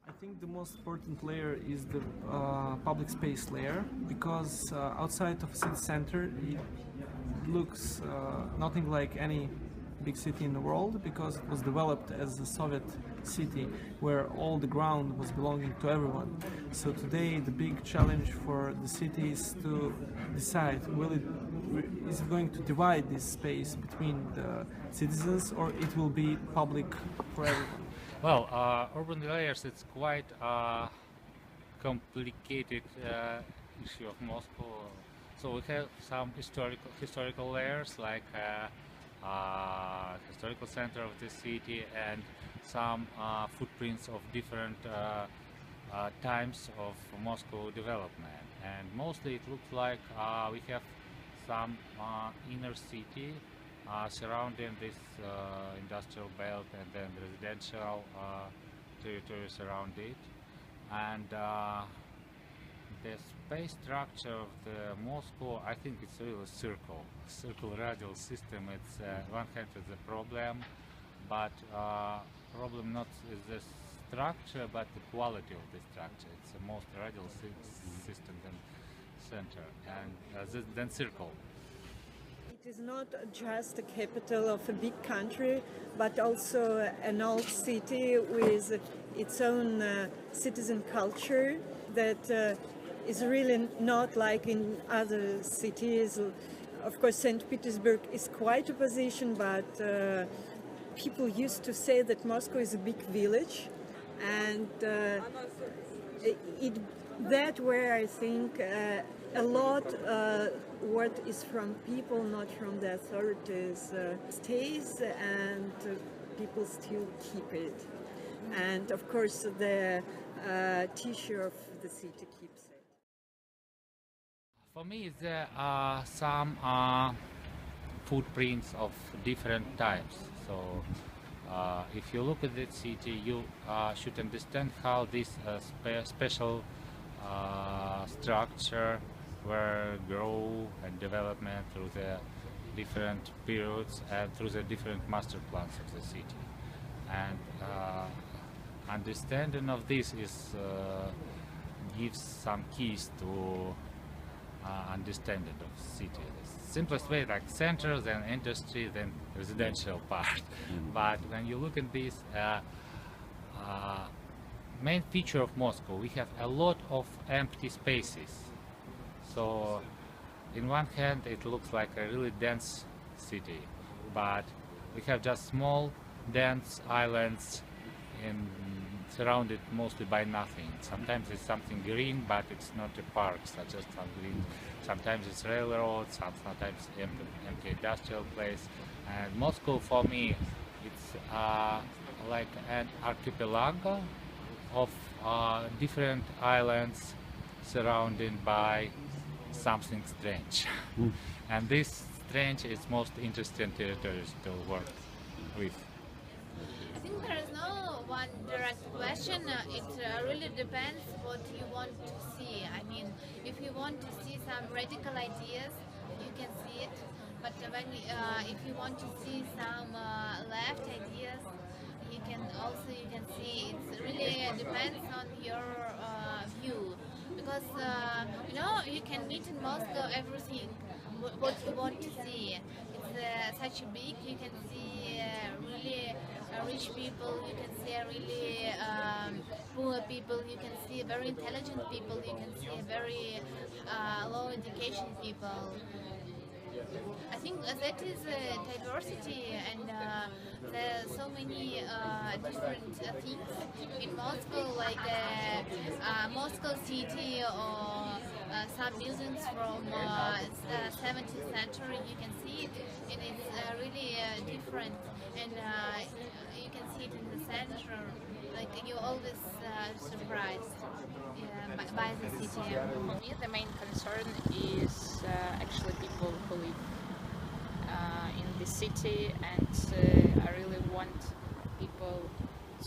I think the most important layer is the public space layer, because outside of city center it looks nothing like any big city in the world, because it was developed as a Soviet city where all the ground was belonging to everyone. So today the big challenge for the city is to decide, is it going to divide this space between the citizens, or it will be public for everyone? Well, urban layers, it's quite a complicated issue of Moscow. So we have some historical layers, like historical center of the city, and some footprints of different times of Moscow development. And mostly it looks like we have some inner city surrounding this industrial belt, and then residential territories around it. And the space structure of the Moscow, I think it's really a circle radial system. It's one hand is a problem, but problem not is the structure, but the quality of the structure. It's the most radial system than center, and then circle. It is not just the capital of a big country, but also an old city with its own citizen culture that is really not like in other cities. Of course, St. Petersburg is quite a position, but people used to say that Moscow is a big village, and that where I think a lot what is from people, not from the authorities, stays, and people still keep it. And of course the tissue of the city keeps it. For me, there are some footprints of different types. So if you look at the city, you should understand how this special structure were grow and development through the different periods and through the different master plans of the city. And understanding of this is gives some keys to understanding of city. The simplest way, like center, then industry, then residential part. But when you look at this main feature of Moscow, we have a lot of empty spaces. So in one hand it looks like a really dense city, but we have just small dense islands surrounded mostly by nothing. Sometimes it's something green, but it's not a park, such as some green. Sometimes it's railroads, sometimes empty industrial place. And Moscow, for me, it's like an archipelago of different islands surrounded by something strange. And this strange is most interesting territories to work with. I think there is no one direct question. It really depends what you want to see. I mean, if you want to see some radical ideas, you can see it. But if you want to see some left ideas, you can see. It really depends on your view. Because you can meet in Moscow everything what you want to see. It's such a big. You can see really rich people. You can see really poor people. You can see very intelligent people. You can see very low education people. I think that is diversity, and there are so many different things in Moscow, like Moscow city or some buildings from 17th century. You can see it, and it's really different, and you can see it in the center. Like you're always surprised by the city. For me, the main concern is actually people who live in the city, and I really want people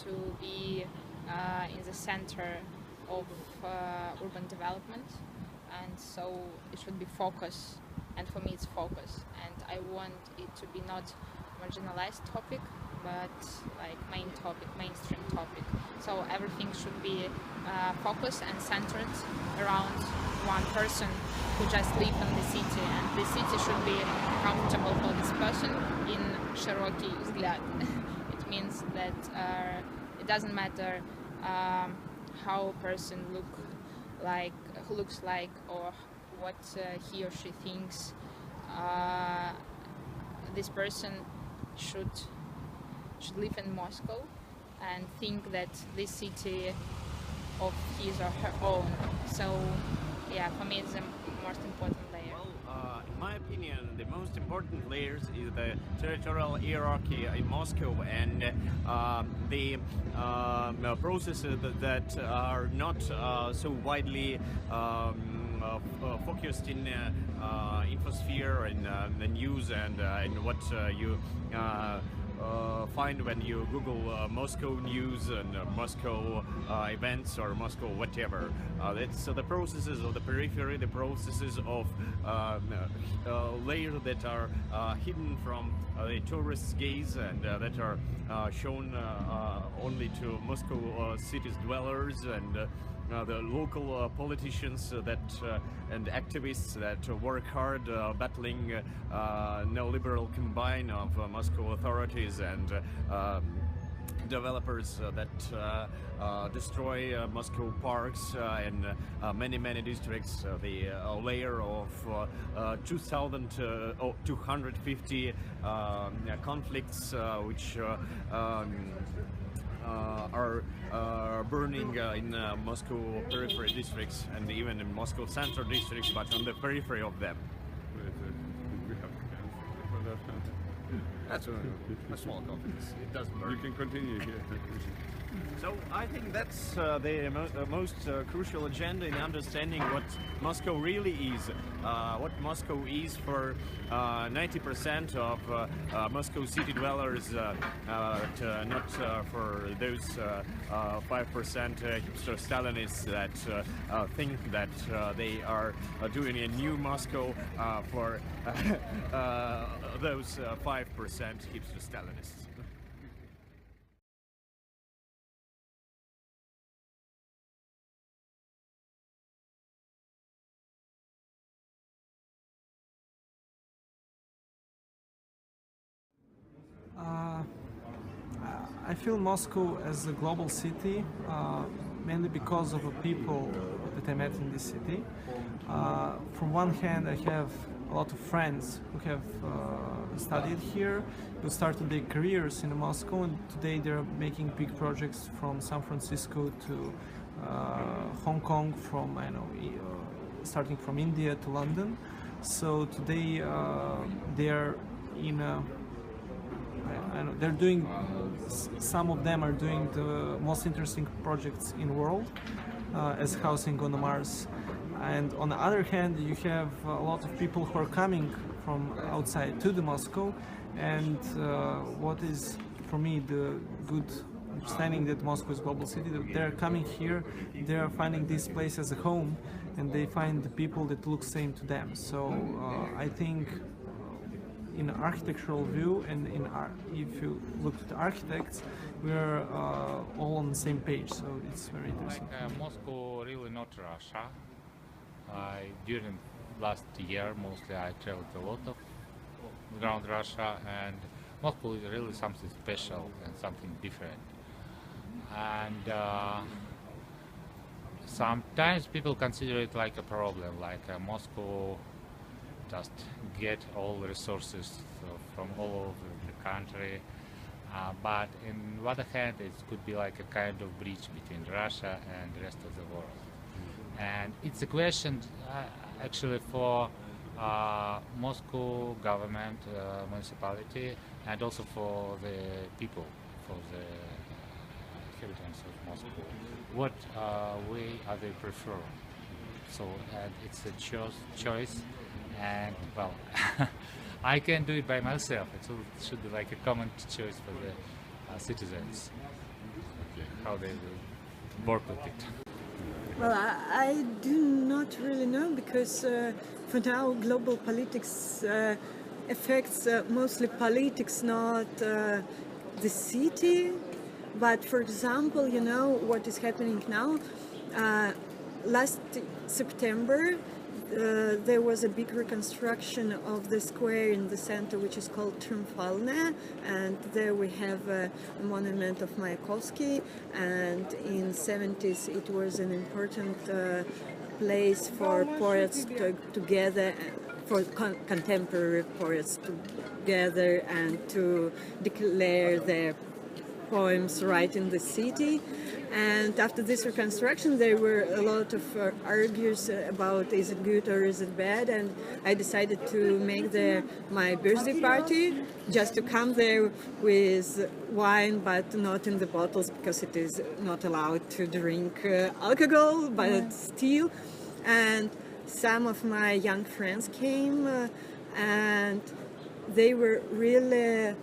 to be in the center of urban development, and so it should be focus, and for me it's focus, and I want it to be not marginalized topic, but like main topic, mainstream topic. So everything should be focused and centered around one person who just lives in the city, and the city should be comfortable for this person in Широкий взгляд. It means that it doesn't matter how a person looks like or what he or she thinks. This person should live in Moscow and think that this city of his or her own. So yeah, for me it's the most important layer. Well, in my opinion, the most important layers is the territorial hierarchy in Moscow and the processes that are not so widely focused in infosphere and the news and in what you find when you Google Moscow news and Moscow events or Moscow whatever. That's the processes of the periphery, the processes of layers that are hidden from the tourists' gaze and that are shown only to Moscow city's dwellers and the local politicians and activists that work hard battling neoliberal combine of Moscow authorities and developers that destroy Moscow parks and many districts. The layer of 2,250 conflicts which are burning in Moscow periphery districts and even in Moscow central districts, but on the periphery of them. That's a small conflict. It doesn't burn. You can continue here. So I think that's the most crucial agenda in understanding what Moscow really is, what Moscow is for 90% of Moscow city dwellers, not for those 5% hipster Stalinists that think that they are doing a new Moscow for those 5% hipster Stalinists. I feel Moscow as a global city, mainly because of the people that I met in this city. From one hand, I have a lot of friends who have studied here, who started their careers in Moscow, and today they're making big projects from San Francisco to Hong Kong, from starting from India to London. So today they're in a they're doing, some of them are doing the most interesting projects in the world as housing on the Mars. And on the other hand, you have a lot of people who are coming from outside to the Moscow, and what is for me the good understanding that Moscow is a global city, that they're coming here, they're finding this place as a home, and they find the people that look same to them. So I think in architectural view, and if you look at the architects, we're all on the same page, so it's very interesting. Like Moscow really not Russia. During last year mostly I traveled a lot of around Russia, and Moscow is really something special and something different. And sometimes people consider it like a problem, like Moscow just get all the resources from all over the country, but on the other hand it could be like a kind of bridge between Russia and the rest of the world. And it's a question actually for Moscow government, municipality, and also for the people, for the inhabitants of Moscow. What way are they prefer? So and it's a choice. And well, I can't do it by myself. It should be like a common choice for the citizens, how they will work with it. Well, I do not really know, because for now global politics affects mostly politics, not the city. But for example, you know what is happening now? Last September, there was a big reconstruction of the square in the center, which is called Triumfalna, and there we have a monument of Mayakovsky, and in 70s it was an important place for poets to gather, for contemporary poets to gather and to declare their poems right in the city. And after this reconstruction, there were a lot of arguments about is it good or is it bad, and I decided to make my birthday party, just to come there with wine, but not in the bottles because it is not allowed to drink alcohol, but still. And some of my young friends came, and they were really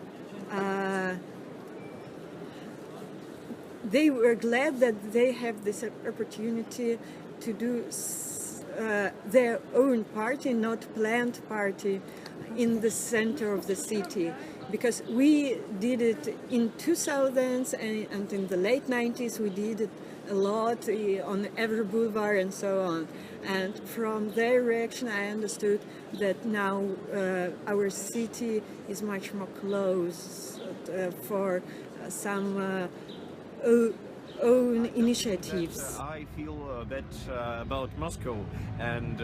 they were glad that they have this opportunity to do their own party, not planned party, in the center of the city. Because we did it in 2000s and in the late 90s we did it a lot on every boulevard and so on. And from their reaction I understood that now our city is much more close for some own initiatives. I feel that about Moscow, and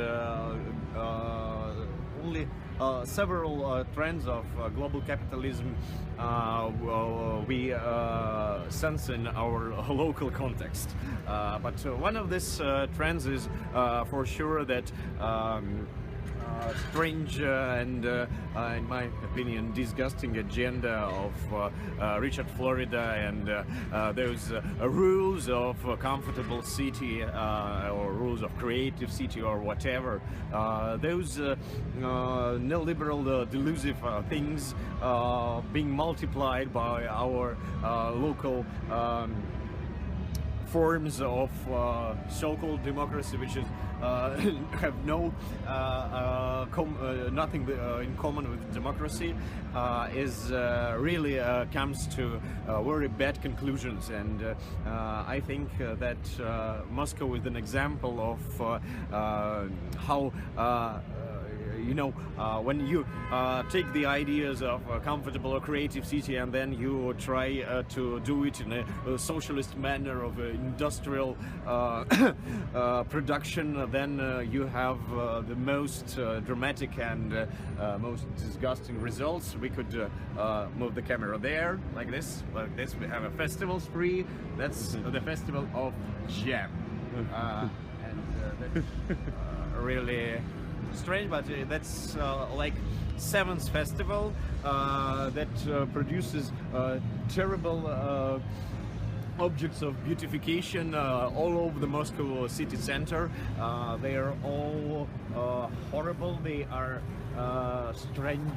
only several trends of global capitalism we sense in our local context. But one of these trends is for sure that strange and, in my opinion, disgusting agenda of Richard Florida and those rules of a comfortable city or rules of creative city or whatever. Those neoliberal delusive things being multiplied by our local forms of so-called democracy, which is have no nothing in common with democracy, is really comes to very bad conclusions. And I think that Moscow is an example of how you know, when you take the ideas of a comfortable or creative city and then you try to do it in a socialist manner of industrial production, then you have the most dramatic and most disgusting results. We could move the camera there, like this. Like this, we have a festival spree. That's the festival of jam, and that's really strange, but that's like 7th festival that produces terrible objects of beautification all over the Moscow city center. They are all horrible, they are strange,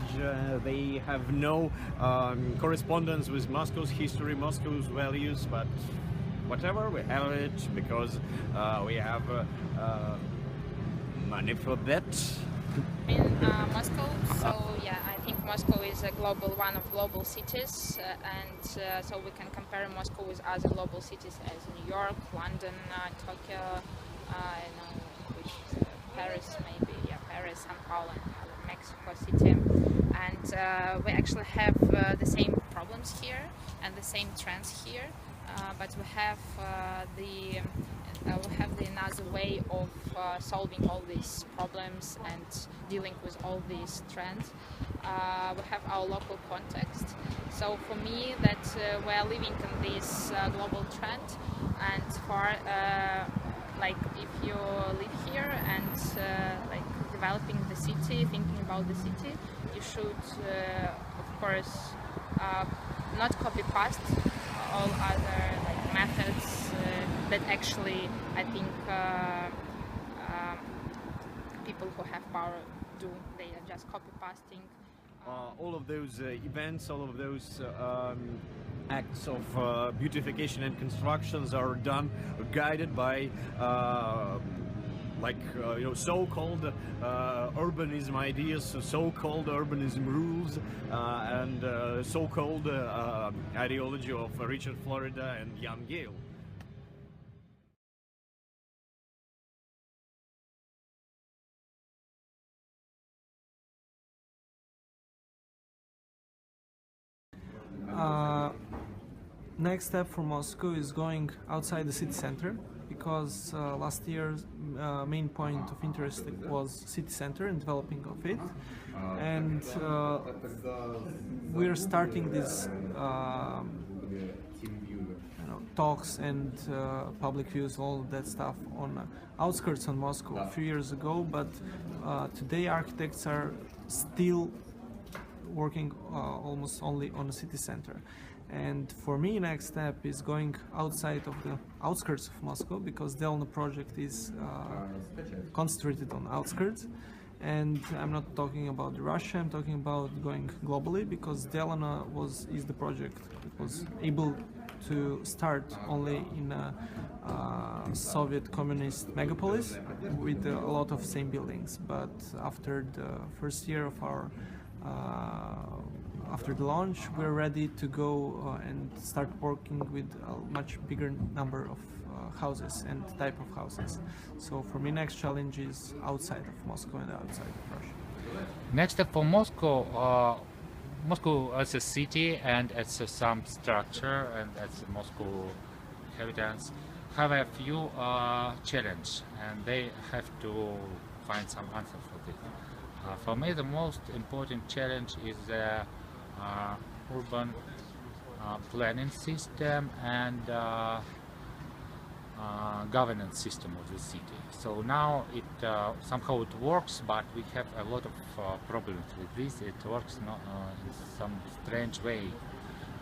they have no correspondence with Moscow's history, Moscow's values, but whatever, we have it because we have money for that. In Moscow, so yeah, I think Moscow is a one of global cities, and so we can compare Moscow with other global cities as New York, London, Tokyo, Paris maybe, yeah, Paris, São Paulo, and Mexico City, and we actually have the same problems here and the same trends here, but we have another way of solving all these problems and dealing with all these trends. We have our local context. So for me, that we are living in this global trend, and for like if you live here and like developing the city, thinking about the city, you should of course not copy paste all other like methods that actually I think people who have power do. They are just copy pasting. All of those events, all of those acts of beautification and constructions are done, guided by like so-called urbanism ideas, so-called urbanism rules, and so-called ideology of Richard Florida and Jan Gehl. Next step for Moscow is going outside the city center, because last year's main point of interest was city center and developing of it, and we're starting this talks and public views, all that stuff on outskirts of Moscow a few years ago, but today architects are still working almost only on the city center. And for me, next step is going outside of the outskirts of Moscow, because the Delno project is concentrated on outskirts. And I'm not talking about Russia, I'm talking about going globally, because Delno is the project that was able to start only in a Soviet communist megapolis with a lot of same buildings. But after the first year of our after the launch, we're ready to go and start working with a much bigger number of houses and type of houses. So for me, next challenge is outside of Moscow and outside of Russia. Next step for Moscow, Moscow as a city and as some structure and as Moscow inhabitants have a few challenges, and they have to find some answer for this. For me, the most important challenge is the urban planning system and governance system of the city. So now it somehow it works, but we have a lot of problems with this. It works not, in some strange way.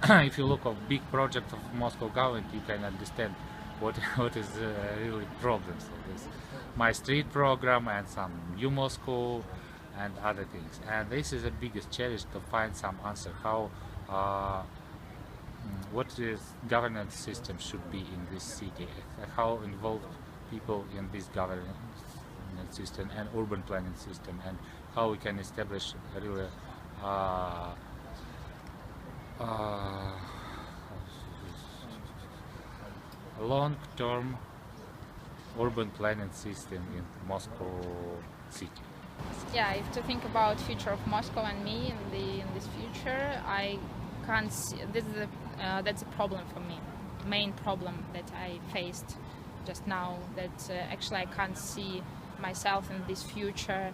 If you look at big project of Moscow government, you can understand what is really problems of this. My street program and some new Moscow and other things. And this is the biggest challenge, to find some answer how what this governance system should be in this city, how involved people in this governance system and urban planning system, and how we can establish a really long-term urban planning system in Moscow city. Yeah, if to think about future of Moscow and me in this future, I can't see. That's a problem for me. Main problem that I faced just now. That actually I can't see myself in this future,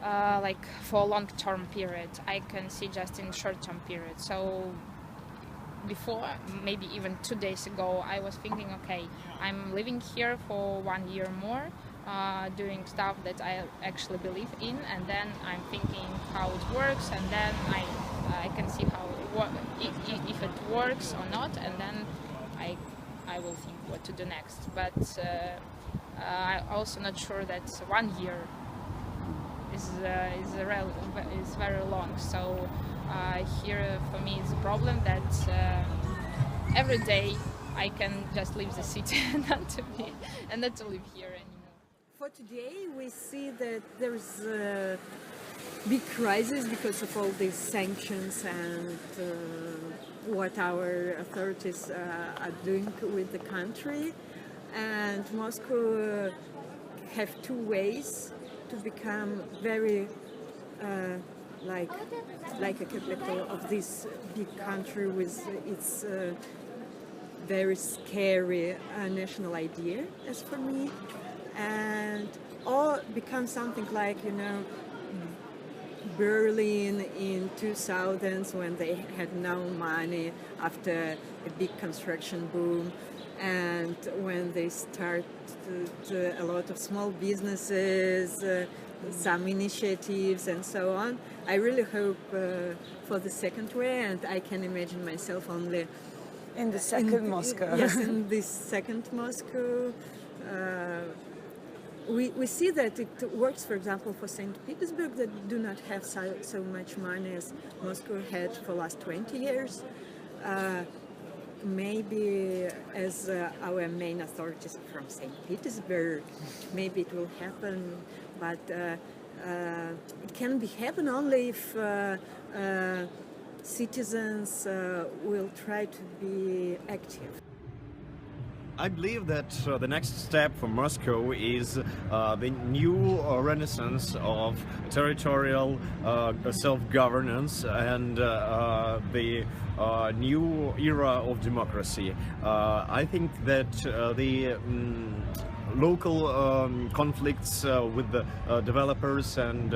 like for a long-term period. I can see just in short-term period. So before, maybe even 2 days ago, I was thinking, okay, I'm living here for 1 year more. Doing stuff that I actually believe in, and then I'm thinking how it works, and then I can see how if it works or not, and then I will think what to do next. But I'm also not sure that 1 year is very long. So here for me is a problem that every day I can just leave the city and not to live here anymore. For today, we see that there's a big crisis because of all these sanctions and what our authorities are doing with the country. And Moscow have two ways to become very like a capital of this big country with its very scary national idea, as for me. And or become something like, Berlin in 2000s, when they had no money after a big construction boom, and when they started a lot of small businesses, some initiatives and so on. I really hope for the second way, and I can imagine myself only in the second Moscow. Yes, in this second Moscow. We see that it works, for example, for St. Petersburg, that do not have so much money as Moscow had for the last 20 years. maybe as our main authorities from St. Petersburg, maybe it will happen, but it can happen only if citizens will try to be active. I believe that the next step for Moscow is the new renaissance of territorial self-governance and the new era of democracy. I think that the local conflicts with the developers and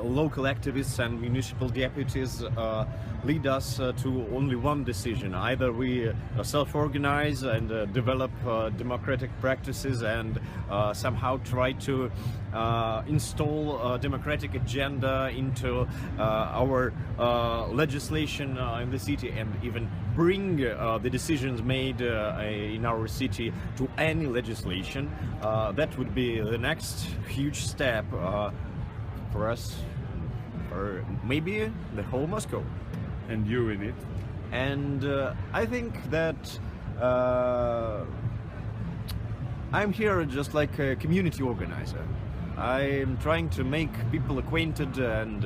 local activists and municipal deputies lead us to only one decision. Either we self-organize and develop democratic practices and somehow try to install a democratic agenda into our legislation in the city, and even bring the decisions made in our city to any legislation. That would be the next huge step for us, or maybe the whole Moscow. And you in it? And I think that I'm here just like a community organizer. I'm trying to make people acquainted, and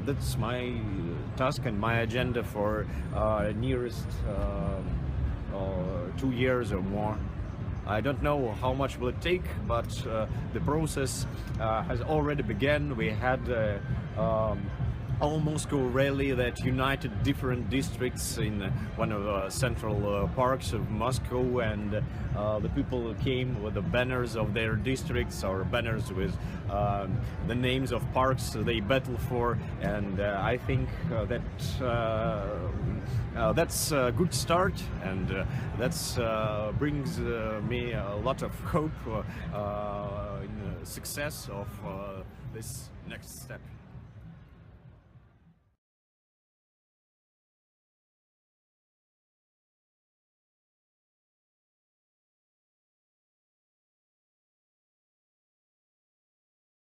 that's my task and my agenda for nearest 2 years or more. I don't know how much will it take, but the process has already begun. We had All Moscow rally that united different districts in one of the central parks of Moscow, and the people came with the banners of their districts, or banners with the names of parks they battle for, and I think that that's a good start, and that brings me a lot of hope in the success of this next step.